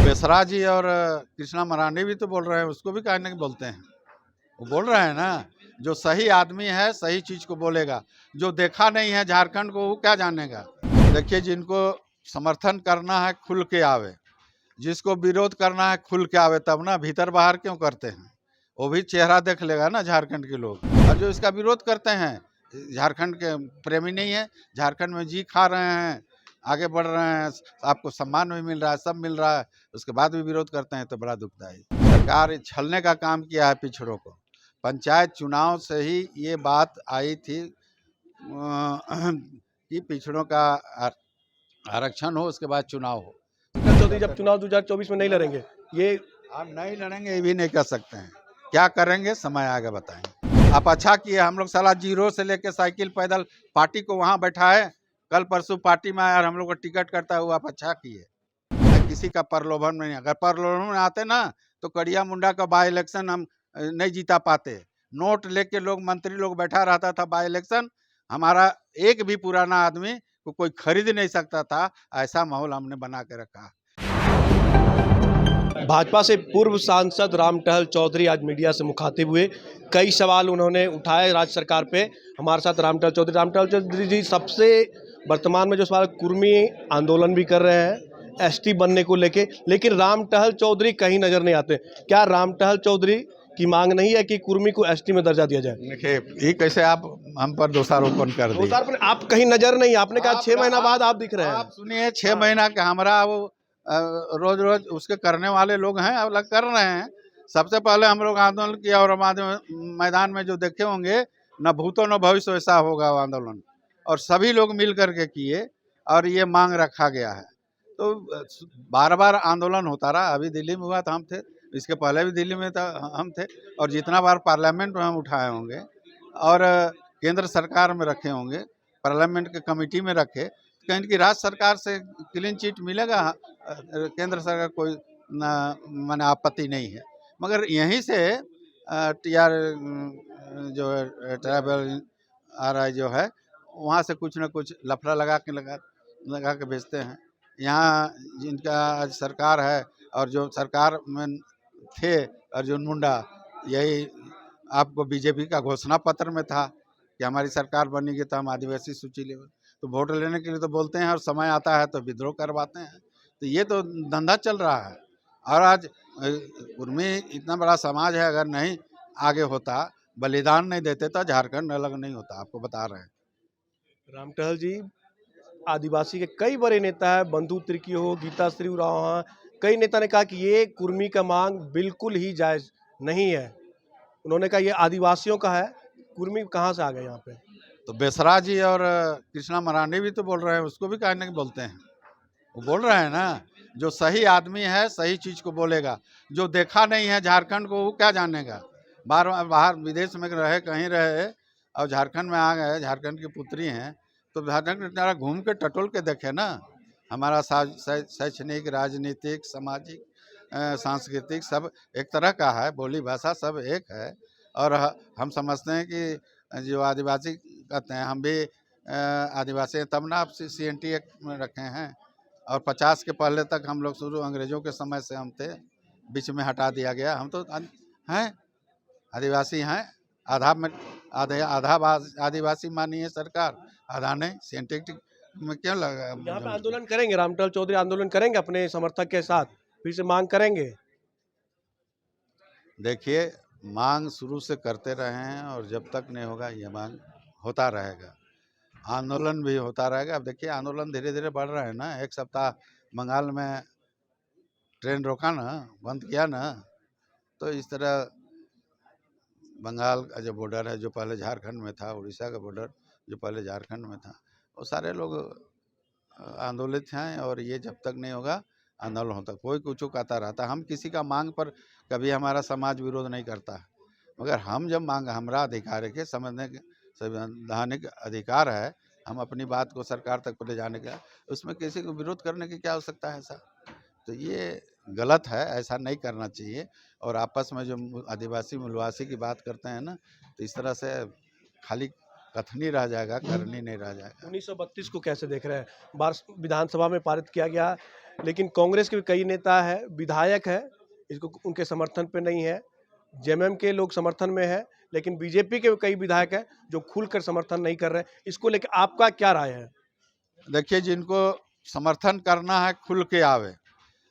बेसरा जी और कृष्णा मरांडी भी तो बोल रहे हैं, उसको भी कहने के बोलते हैं। वो बोल रहे हैं ना, जो सही आदमी है सही चीज को बोलेगा, जो देखा नहीं है झारखंड को वो क्या जानेगा। देखिए, जिनको समर्थन करना है खुल के आवे, जिसको विरोध करना है खुल के आवे, तब ना भीतर बाहर क्यों करते हैं। वो भी चेहरा देख लेगा ना झारखंड के लोग। और जो इसका विरोध करते हैं झारखंड के प्रेमी नहीं है, झारखंड में जी खा रहे हैं, आगे बढ़ रहे हैं, आपको सम्मान भी मिल रहा है, सब मिल रहा है, उसके बाद भी विरोध करते हैं तो बड़ा दुखदायी। सरकार छलने का काम किया है पिछड़ों को। पंचायत चुनाव से ही ये बात आई थी कि पिछड़ों का आरक्षण हो, उसके बाद चुनाव हो। चौधरी जब चुनाव 2024 में नहीं लड़ेंगे, ये आप नहीं लड़ेंगे ये भी नहीं कर सकते हैं, क्या करेंगे समय आगे बताएंगे। आप अच्छा किए, हम लोग साला जीरो से लेके साइकिल पैदल पार्टी को वहाँ बैठाए, कल परसों पार्टी में आया और हम लोग को टिकट करता हुआ आप अच्छा किए। किसी का प्रलोभन में नहीं, अगर प्रलोभन में आते ना तो कड़िया मुंडा का बाई इलेक्शन हम नहीं जीता पाते। नोट लेके लोग मंत्री लोग बैठा रहता था बाई इलेक्शन, हमारा एक भी पुराना आदमी को कोई खरीद नहीं सकता था, ऐसा माहौल हमने बना के रखा। भाजपा से पूर्व सांसद रामटहल चौधरी आज मीडिया से मुखातिब हुए। कई सवाल उन्होंने उठाए राज्य सरकार पे। हमारे साथ रामटहल चौधरी जी सबसे वर्तमान में जो सवाल, कुर्मी आंदोलन भी कर रहे हैं एसटी बनने को लेके, लेकिन रामटहल चौधरी कहीं नजर नहीं आते। क्या रामटहल चौधरी की मांग नहीं है कि कुर्मी को एसटी में दर्जा दिया जाए? देखिए, ये कैसे आप हम पर दोषारोपण कर दिए। दोषारोपण आप कहीं नजर नहीं, आपने कहा 6 महीना बाद आप दिख रहे हैं। आप सुनिए, 6 महीना का हमारा वो रोज रोज उसके करने वाले लोग हैं, अब लग कर रहे हैं। सबसे पहले हम लोग आंदोलन किया और मैदान में जो देखे होंगे, न भूतो न भविष्य वैसा होगा वो आंदोलन, और सभी लोग मिल करके किए और ये मांग रखा गया है। तो बार बार आंदोलन होता रहा। अभी दिल्ली में हुआ था, हम थे, इसके पहले भी दिल्ली में था, हम थे, और जितना बार पार्लियामेंट में हम उठाए होंगे और केंद्र सरकार में रखे होंगे, पार्लियामेंट के कमेटी में रखे, कहीं की राज्य सरकार से क्लीन चिट मिलेगा, केंद्र सरकार कोई माने आपत्ति नहीं है। मगर यहीं से टीआर जो है ट्राइबल आरआई जो है, वहाँ से कुछ न कुछ लफड़ा लगा के भेजते हैं। यहाँ जिनका आज सरकार है और जो सरकार में थे अर्जुन मुंडा, यही आपको बीजेपी का घोषणा पत्र में था कि हमारी सरकार बनेगी तो हम आदिवासी सूची लेवल, तो वोट लेने के लिए तो बोलते हैं और समय आता है तो विद्रोह करवाते हैं। तो ये तो धंधा चल रहा है। और आज कुर्मी इतना बड़ा समाज है, अगर नहीं आगे होता, बलिदान नहीं देते तो झारखंड अलग नहीं होता, आपको बता रहे हैं। रामटहल जी आदिवासी के कई बड़े नेता है, बंधु तिर्की हो, गीता श्री उराव, कई नेता ने कहा कि ये कुर्मी का मांग बिल्कुल ही जायज नहीं है। उन्होंने कहा ये आदिवासियों का है, कुर्मी कहाँ से आ गए यहाँ पे? तो बेसरा जी और कृष्णा मरांडी भी तो बोल रहे हैं, उसको भी कहने के बोलते हैं। वो बोल रहे हैं ना, जो सही आदमी है सही चीज को बोलेगा, जो देखा नहीं है झारखंड को वो क्या जानेगा। बाहर विदेश में रहे, कहीं रहे और झारखंड में आ गए, झारखंड की पुत्री हैं, तो झारखंड घूम के टटोल के देखे ना। हमारा शैक्षणिक, राजनीतिक, सामाजिक, सांस्कृतिक सब एक तरह का है, बोली भाषा सब एक है। और हम समझते हैं कि जो आदिवासी कहते हैं, हम भी आदिवासी हैं, तब ना आप CNT एक्ट में रखे हैं। और 50 के पहले तक हम लोग शुरू अंग्रेजों के समय से हम थे, बीच में हटा दिया गया। हम तो हैं आदिवासी हैं, आधा में आधा आदिवासी मानी है सरकार, आधा नहीं। CNT में क्यों लगा? यहाँ पे आंदोलन करेंगे, रामटहल चौधरी आंदोलन करेंगे अपने समर्थक के साथ, फिर से मांग करेंगे? देखिए, मांग शुरू से करते रहे हैं और जब तक नहीं होगा ये मांग होता रहेगा, आंदोलन भी होता रहेगा। अब देखिए, आंदोलन धीरे धीरे बढ़ रहा है ना। एक सप्ताह बंगाल में ट्रेन रोका ना, बंद किया ना, तो इस तरह बंगाल का जो बॉर्डर है, जो पहले झारखंड में था, उड़ीसा का बॉर्डर जो पहले झारखंड में था, वो सारे लोग आंदोलित हैं। और ये जब तक नहीं होगा आंदोलन होता, कोई कुछ कहता रहता। हम किसी का मांग पर कभी हमारा समाज विरोध नहीं करता है, मगर हम जब मांग, हमारा अधिकार है कि समझने के संवैधानिक अधिकार है, हम अपनी बात को सरकार तक ले जाने का, उसमें किसी को विरोध करने की क्या आवश्यकता है। ऐसा तो ये गलत है, ऐसा नहीं करना चाहिए। और आपस में जो आदिवासी मूलवासी की बात करते हैं ना, तो इस तरह से खाली कथनी रह जाएगा, करनी नहीं रह जाएगा। 1932 को कैसे देख रहे हैं? विधानसभा में पारित किया गया लेकिन कांग्रेस के भी कई नेता है, विधायक है, इसको उनके समर्थन पे नहीं है। जेएमएम के लोग समर्थन में है, लेकिन बीजेपी के कई विधायक हैं जो खुलकर समर्थन नहीं कर रहे हैं। इसको लेकर आपका क्या राय है? देखिए, जिनको समर्थन करना है खुल के आवे,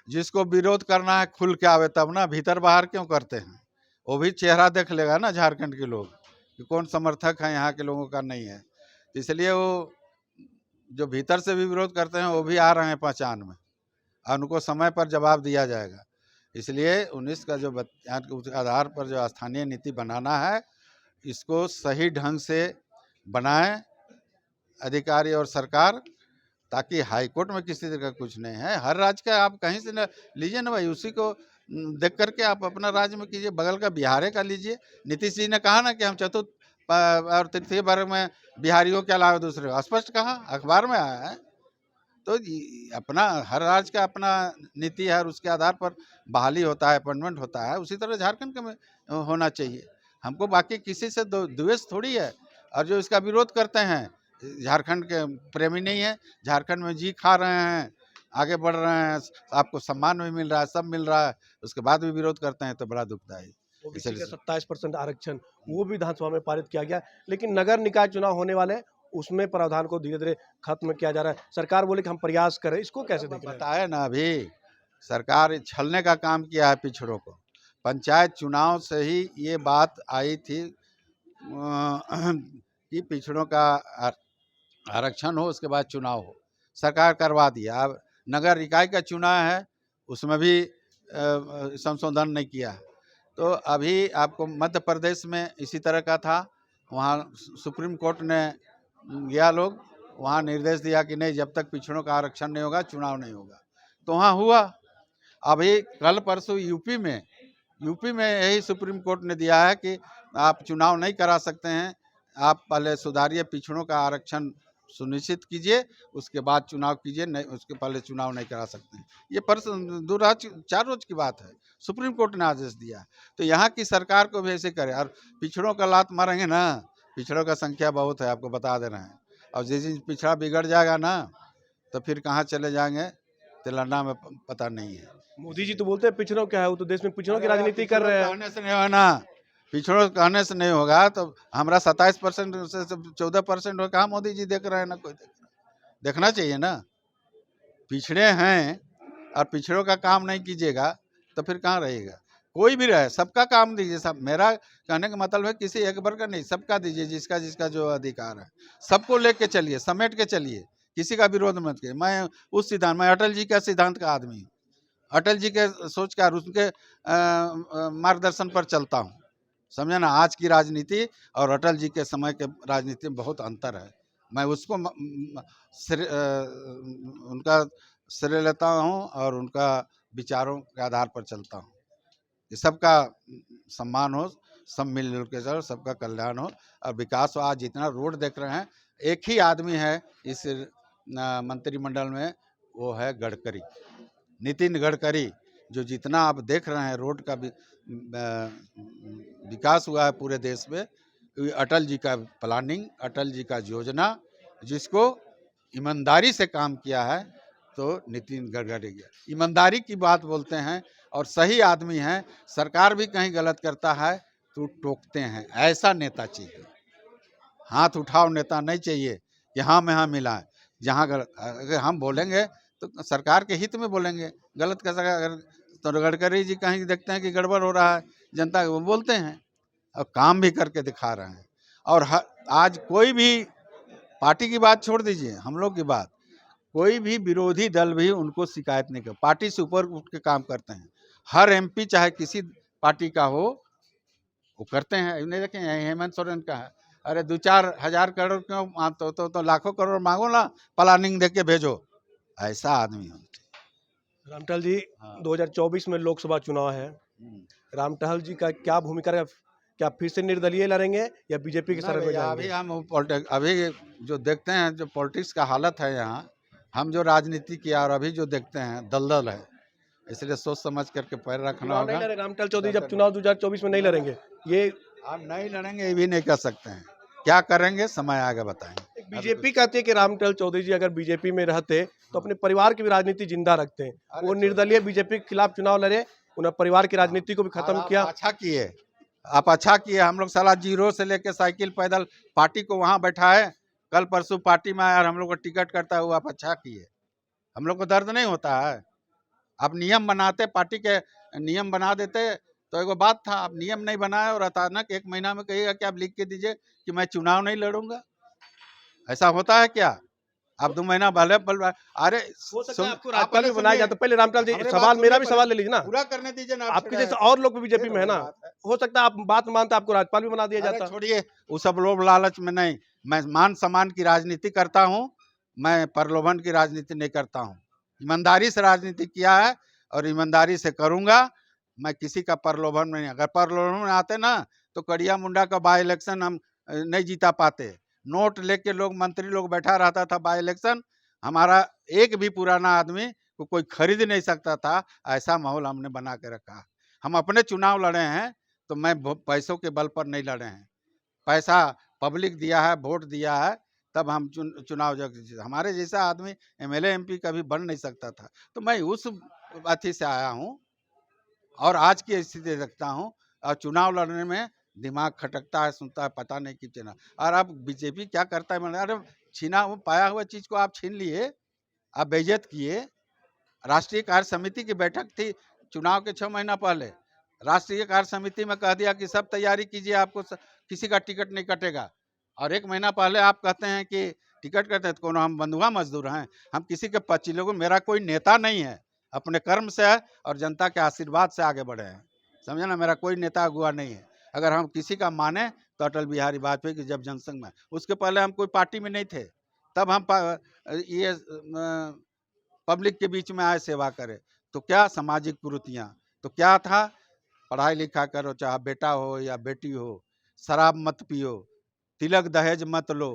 जिसको विरोध करना है खुल के आवे, तब ना, भीतर बाहर क्यों करते हैं? वो भी चेहरा देख लेगा ना झारखंड के लोग कि कौन समर्थक है, यहाँ के लोगों का नहीं है। इसलिए वो जो भीतर से भी विरोध करते हैं वो भी आ रहे हैं पहचान में, और उनको समय पर जवाब दिया जाएगा। इसलिए 19 का जो उस आधार पर जो स्थानीय नीति बनाना है, इसको सही ढंग से बनाएं अधिकारी और सरकार, ताकि हाईकोर्ट में किसी तरह का कुछ नहीं है। हर राज्य का आप कहीं से न लीजिए ना भाई, उसी को देख करके आप अपना राज्य में कीजिए। बगल का बिहार का लीजिए। नीतीश जी ने कहा ना कि हम चतुर्थ और तृतीय वर्ग में बिहारियों के अलावा दूसरे, स्पष्ट कहा, अखबार में आया है। तो अपना हर राज्य का अपना नीति है और उसके आधार पर बहाली होता है, अपॉइंटमेंट होता है। उसी तरह झारखंड के में होना चाहिए। हमको बाकी किसी से द्वेष थोड़ी है। और जो इसका विरोध करते हैं झारखंड के प्रेमी नहीं है, झारखंड में जी खा रहे हैं, आगे बढ़ रहे हैं, आपको सम्मान भी मिल रहा है, सब मिल रहा है, उसके बाद भी विरोध करते हैं तो बड़ा दुखदायी। ओबीसी का 27% आरक्षण वो भी विधानसभा में पारित किया गया, लेकिन नगर निकाय चुनाव होने वाले हैं, उसमें प्रावधान को धीरे धीरे खत्म किया जा रहा है। सरकार बोले कि हम प्रयास करें, इसको कैसे देख रहे हैं? बताया ना, अभी सरकार छलने का काम किया है पिछड़ों को। पंचायत चुनाव से ही ये बात आई थी कि पिछड़ों का आरक्षण हो, उसके बाद चुनाव हो। सरकार करवा दिया। अब नगर निकाय का चुनाव है, उसमें भी संशोधन नहीं किया। तो अभी आपको मध्य प्रदेश में इसी तरह का था, वहाँ सुप्रीम कोर्ट ने गया लोग, वहाँ निर्देश दिया कि नहीं, जब तक पिछड़ों का आरक्षण नहीं होगा चुनाव नहीं होगा। तो वहाँ हुआ। अभी कल परसों यूपी में यही सुप्रीम कोर्ट ने दिया है कि आप चुनाव नहीं करा सकते हैं, आप पहले सुधारिए, पिछड़ों का आरक्षण सुनिश्चित कीजिए, उसके बाद चुनाव कीजिए, नहीं उसके पहले चुनाव नहीं करा सकते हैं। ये परसों 4 रोज की बात है, सुप्रीम कोर्ट ने आदेश दिया। तो यहाँ की सरकार को भी ऐसे करे। और पिछड़ों का लात मारेंगे ना, पिछड़ों का संख्या बहुत है, आपको बता दे रहे हैं। और जिस दिन पिछड़ा बिगड़ जाएगा ना, तो फिर कहाँ चले जाएंगे तेलंगाना में पता नहीं है। मोदी जी तो बोलते हैं पिछड़ों क्या है, वो तो देश में पिछड़ों की राजनीति कर रहे हैं। कहने से नहीं होगा ना, पिछड़ों कहने से नहीं होगा। तो हमारा 27% से 14% हो, कहाँ मोदी जी देख रहे हैं? ना कोई देखना चाहिए ना। पिछड़े हैं और पिछड़ों का काम नहीं कीजिएगा तो फिर कहाँ रहेगा? कोई भी रहे, सबका काम दीजिए। सब, मेरा कहने का मतलब है किसी एक वर्ग का नहीं, सबका दीजिए, जिसका जिसका जो अधिकार है सबको लेके चलिए, समेट के चलिए, किसी का विरोध मत कीजिए। मैं उस सिद्धांत, मैं अटल जी का सिद्धांत का आदमी हूँ, अटल जी के सोच का, उनके मार्गदर्शन पर चलता हूँ। समझे ना? आज की राजनीति और अटल जी के समय के राजनीति में बहुत अंतर है। मैं उसको उनका श्रेय लेता हूँ और उनका विचारों के आधार पर चलता हूँ कि सबका सम्मान हो, सब मिलजुल के चलो, सबका कल्याण हो और विकास हो। आज जितना रोड देख रहे हैं, एक ही आदमी है इस मंत्रिमंडल में, वो है गडकरी, नितिन गडकरी। जो जितना आप देख रहे हैं रोड का विकास हुआ है पूरे देश में, अटल जी का प्लानिंग, अटल जी का योजना, जिसको ईमानदारी से काम किया है, तो नितिन गडकरी ईमानदारी की बात बोलते हैं और सही आदमी हैं। सरकार भी कहीं गलत करता है तो टोकते हैं, ऐसा नेता चाहिए। हाथ उठाओ नेता नहीं चाहिए कि हाँ में हाँ मिला है। जहाँ अगर हम बोलेंगे तो सरकार के हित में बोलेंगे, गलत कर सका। अगर तो गडकरी जी कहीं देखते हैं कि गड़बड़ हो रहा है जनता को, वो बोलते हैं और काम भी करके दिखा रहे हैं। और आज कोई भी पार्टी की बात छोड़ दीजिए, हम लोग की बात, कोई भी विरोधी दल भी उनको शिकायत नहीं कर, पार्टी से ऊपर उठ के काम करते हैं। हर एमपी चाहे किसी पार्टी का हो, वो करते हैं। नहीं देखें, हेमंत सोरेन का है, अरे 2-4 हजार करोड़ क्यों, तो लाखों करोड़ मांगो ना, प्लानिंग दे के भेजो। ऐसा आदमी हो। रामटहल जी, 2024 में लोकसभा चुनाव है, रामटहल जी का क्या भूमिका है? क्या फिर से निर्दलीय लड़ेंगे या बीजेपी के साथ में जाएंगे? अभी जो देखते हैं, जो पॉलिटिक्स का हालत है यहाँ, हम जो राजनीति किया और अभी जो देखते हैं दलदल है, इसलिए सोच समझ करके पैर रखना होगा। रामटहल चौधरी जब चुनाव 2024 में नहीं लड़ेंगे, ये आप नहीं लड़ेंगे ये भी नहीं कर सकते हैं। क्या करेंगे समय आगे बताएंगे। बीजेपी कहती है कि रामटहल चौधरी जी अगर बीजेपी में रहते तो अपने परिवार की भी राजनीति जिंदा रखते हैं। अरे वो निर्दलीय बीजेपी के खिलाफ चुनाव लड़े, उन्हें परिवार की राजनीति को भी और खत्म आप किया। अच्छा किए, आप अच्छा किए। हम लोग साला जीरो से लेके साइकिल पैदल पार्टी को वहां बैठाए, कल परसों पार्टी में आया और हम लोग को टिकट करता हुआ आप अच्छा किए। हम लोग को दर्द नहीं होता है। आप नियम बनाते, पार्टी के नियम बना देते तो एगो बात था। आप नियम नहीं बनाए और अचानक 1 महीना में कहिएगा कि आप लिख के दीजिए कि मैं चुनाव नहीं लड़ूंगा। ऐसा होता है क्या? आप 2 महीना भले अरे हो सकता है आपको आप राज्यपाल पहले भी बनाया सुनिए, जाता। पहले रामपाल जी हमरे बात सवाल मेरा सुनिए, भी पहले सवाल ले लीजिए ना। पूरा करने दीजिए ना। आप आपके छेड़ा जैसे रहे और लोग भी ये बीजेपी तो में है बड़ी ना, बात है। हो सकता है आप बात मानते आपको राज्यपाल भी बना दिया अरे जाता। छोड़िए, वो सब लोभ लालच में नहीं। मैं मान सम्मान की राजनीति करता हूँ, मैं प्रलोभन की राजनीति नहीं करता हूँ। ईमानदारी से राजनीति किया है और ईमानदारी से करूंगा। मैं किसी का प्रलोभन में नहीं। अगर प्रलोभन में आते ना तो कड़िया मुंडा का बाई इलेक्शन हम नहीं जीता पाते। नोट लेके लोग, मंत्री लोग बैठा रहता था बाई इलेक्शन, हमारा एक भी पुराना आदमी को कोई खरीद नहीं सकता था। ऐसा माहौल हमने बना के रखा। हम अपने चुनाव लड़े हैं तो मैं पैसों के बल पर नहीं लड़े हैं। पैसा पब्लिक दिया है, वोट दिया है, तब हम चुनाव हमारे जैसा आदमी एमएलए एमपी कभी बन नहीं सकता था। तो मैं उस अथी से आया हूँ और आज की स्थिति रखता हूँ। और चुनाव लड़ने में दिमाग खटकता है, सुनता है, पता नहीं कितने ना। और अब बीजेपी क्या करता है, मैंने अरे छीना हुआ पाया हुआ चीज को आप छीन लिए, आप बेइज्जत किए। राष्ट्रीय कार्य समिति की बैठक थी चुनाव के 6 महीना पहले। राष्ट्रीय कार्य समिति में कह दिया कि सब तैयारी कीजिए, आपको किसी का टिकट नहीं कटेगा। और 1 महीना पहले आप कहते हैं कि टिकट कटे। तो कौन हम बंधुआ मजदूर हैं? हम किसी के पच्ची लोगों, मेरा कोई नेता नहीं है, अपने कर्म से है और जनता के आशीर्वाद से आगे बढ़े हैं। समझे ना, मेरा कोई नेता अगुआ नहीं है। अगर हम किसी का माने तो अटल बिहारी वाजपेयी की जब जनसंघ में, उसके पहले हम कोई पार्टी में नहीं थे। तब हम ये पब्लिक के बीच में आए सेवा करे। तो क्या सामाजिक कुरीतियाँ, तो क्या था, पढ़ाई लिखा करो, चाहे बेटा हो या बेटी हो, शराब मत पियो, तिलक दहेज मत लो।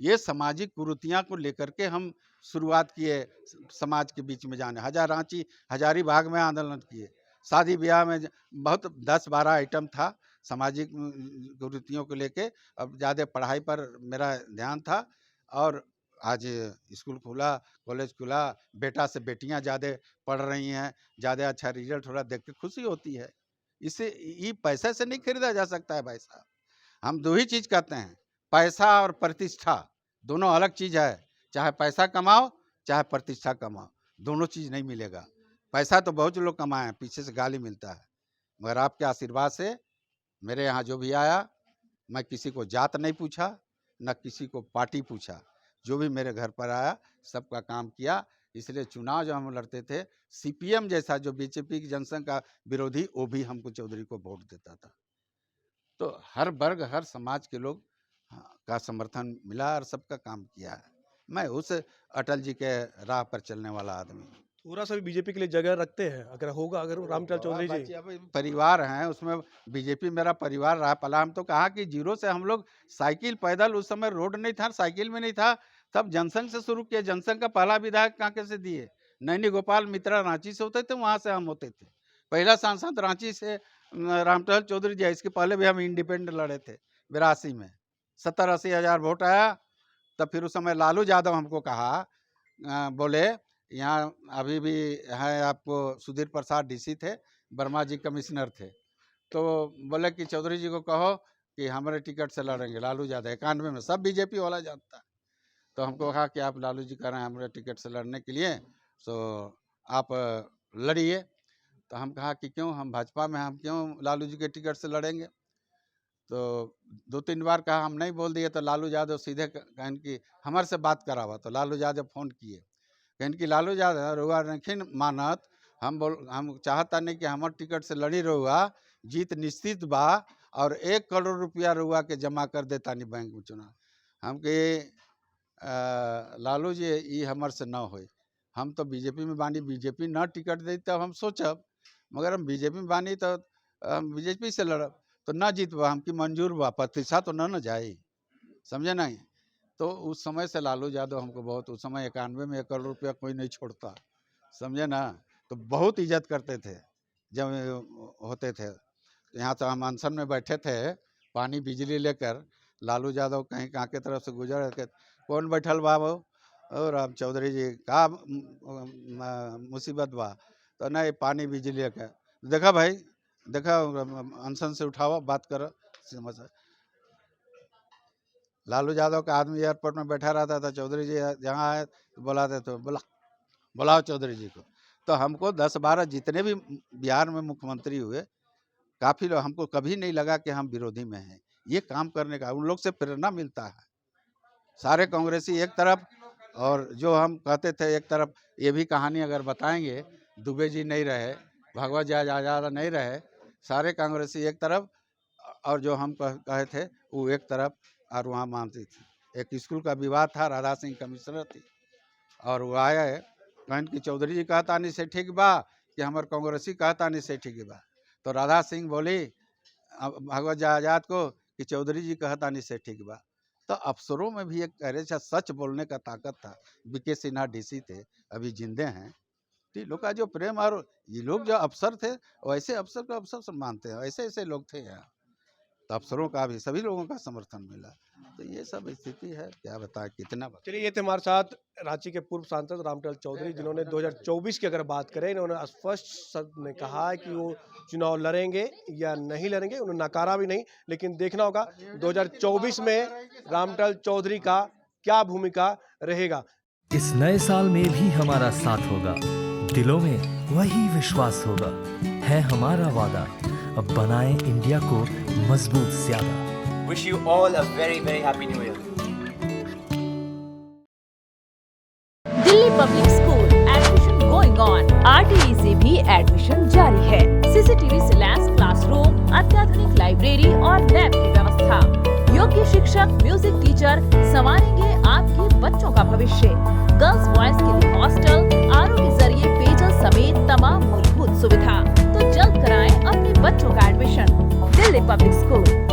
ये सामाजिक कुरीतियाँ को लेकर के हम शुरुआत किए समाज के बीच में जाने। हजारीबाग में आंदोलन किए। शादी ब्याह में बहुत 10-12 आइटम था सामाजिक कुरीतियों को लेके। अब ज़्यादा पढ़ाई पर मेरा ध्यान था और आज स्कूल खुला, कॉलेज खुला, बेटा से बेटियां ज़्यादा पढ़ रही हैं, ज़्यादा अच्छा रिजल्ट हो रहा, देख के खुशी होती है। इसे ये पैसे से नहीं खरीदा जा सकता है भाई साहब। हम 2 ही चीज़ कहते हैं, पैसा और प्रतिष्ठा, दोनों अलग चीज़ है। चाहे पैसा कमाओ, चाहे प्रतिष्ठा कमाओ, दोनों चीज़ नहीं मिलेगा। पैसा तो बहुत लोग कमाए हैं, पीछे से गाली मिलता है। मगर आपके आशीर्वाद से मेरे यहाँ जो भी आया, मैं किसी को जात नहीं पूछा, न किसी को पार्टी पूछा। जो भी मेरे घर पर आया सबका काम किया। इसलिए चुनाव जब हम लड़ते थे, सीपीएम जैसा जो बीजेपी की जनसंघ का विरोधी, वो भी हमको चौधरी को वोट देता था। तो हर वर्ग, हर समाज के लोग का समर्थन मिला और सबका काम किया है। मैं उस अटल जी के राह पर चलने वाला आदमी हूँ। थोड़ा सा भी बीजेपी के लिए जगह रखते हैं अगर होगा, अगर रामपाल चौधरी जी। अब परिवार हैं, उसमें बीजेपी मेरा परिवार रहा पला। हम तो कहा कि जीरो से हम लोग साइकिल पैदल, उस समय रोड नहीं था, साइकिल में नहीं था, तब जनसंघ से शुरू किया। जनसंघ का पहला विधायक कांके से दिए, नैनी गोपाल मित्रा रांची से होते थे, वहाँ से हम होते थे। पहला सांसद रांची से रामटहल चौधरी जी। इसके पहले भी हम इंडिपेंडेंट लड़े थे 82 में, 70-80 हज़ार वोट आया। तब फिर उस समय लालू यादव हमको कहा, बोले यहाँ अभी भी है, आपको सुधीर प्रसाद डीसी थे, वर्मा जी कमिश्नर थे। तो बोले कि चौधरी जी को कहो कि हमारे टिकट से लड़ेंगे लालू यादव। 91 में सब बीजेपी वाला जानता है। तो हमको कहा कि आप लालू जी कह रहे हैं हमारे टिकट से लड़ने के लिए, तो आप लड़िए। तो हम कहा कि क्यों, हम भाजपा में, हम क्यों लालू जी के टिकट से लड़ेंगे। तो 2-3 बार कहा, हम नहीं बोल दिए। तो लालू यादव सीधे कहन कि हमारे से बात करावा। तो लालू यादव फ़ोन किए, कहन कि लालू यादव रउआ नहीं मानत, हम चाहता नहीं कि हमारे टिकट से लड़ी रहुआ, जीत निश्चित बा और 1 करोड़ रुपया रउआ के जमा कर देता नहीं बैंक में चुनाव। हम के लालू जी ये हमारे से न होई, हम तो बीजेपी में बानी, बीजेपी न टिकट दी तब हम सोचब, मगर हम बीजेपी में बानी तो हम बीजेपी से लड़ब। तो न जीतबा, हमकी मंजूर बा, प्रतिष्ठा तो न जाई, समझे नहीं। तो उस समय से लालू यादव हमको बहुत, उस समय 91 में 1 करोड़ रुपया कोई नहीं छोड़ता, समझे ना। तो बहुत इज्जत करते थे जब होते थे। यहाँ तो हम अनशन में बैठे थे, पानी बिजली लेकर, लालू यादव कहीं कहाँ के तरफ से गुजर के, कौन बैठल बा वो, और अब चौधरी जी का मुसीबत बा तो नहीं पानी बिजली का देखा भाई, देखा अनशन से उठाओ, बात करो, समझ। लालू यादव का आदमी एयरपोर्ट में बैठा रहता था, चौधरी जी यहाँ आए तो बुलाते तो बुलाओ चौधरी जी को। तो हमको 10-12 जितने भी बिहार में मुख्यमंत्री हुए, काफ़ी लोग, हमको कभी नहीं लगा कि हम विरोधी में हैं। ये काम करने का उन लोग से प्रेरणा मिलता है। सारे कांग्रेसी एक तरफ और जो हम कहते थे एक तरफ। ये भी कहानी अगर बताएंगे, दुबे जी नहीं रहे, भगवत जी आज़ाद नहीं रहे, सारे कांग्रेसी एक तरफ और जो हम कहे थे वो एक तरफ, और वहाँ मानती थी। एक स्कूल का विवाद था, राधा सिंह कमिश्नर थी और वो आया है कहन कि चौधरी जी कहतानी से ठीक बा कि हमारे कांग्रेसी कहतानी से ठीक बा। तो राधा सिंह बोली भगवत जी आज़ाद को कि चौधरी जी कहतानी से ठीक बा। तो अफसरों में भी एक अरे सच बोलने का ताकत था। बीके सिन्हा डीसी थे, अभी जिंदे हैं। तो ये लोग का जो प्रेम, और ये लोग जो अफसर थे वैसे अफसर को अफसर मानते हैं, ऐसे ऐसे लोग थे यहाँ। तो अफसरों का भी सभी लोगों का समर्थन मिला। तो ये सब स्थिति है, क्या बताएं, कितना बताएं। चलिए, ये थे हमारे साथ रांची के पूर्व सांसद रामटल चौधरी, जिन्होंने 2024 की अगर बात करें, इन्होंने स्पष्ट शब्द में कहा है कि वो चुनाव लड़ेंगे या नहीं लड़ेंगे। उन्होंने नकारा भी नहीं, लेकिन देखना होगा 2024 में रामटल चौधरी का क्या भूमिका रहेगा। इस नए साल में भी हमारा साथ होगा, दिलों में वही विश्वास होगा, है हमारा वादा, अब बनाएं इंडिया को मजबूत ज्यादा। Wish you all a very, very happy new year. Delhi public school admission going on. RTE से भी एडमिशन जारी है। CCTV से लैस क्लासरूम, अत्याधुनिक लाइब्रेरी और लैब की व्यवस्था। योग्य शिक्षक, म्यूजिक टीचर संवारेंगे आपके बच्चों का भविष्य। गर्ल्स बॉयज के लिए हॉस्टल, RO के जरिए पेयजल समेत तमाम मूलभूत सुविधा। तो जल्द कराएं अपने बच्चों का एडमिशन। Delhi public school.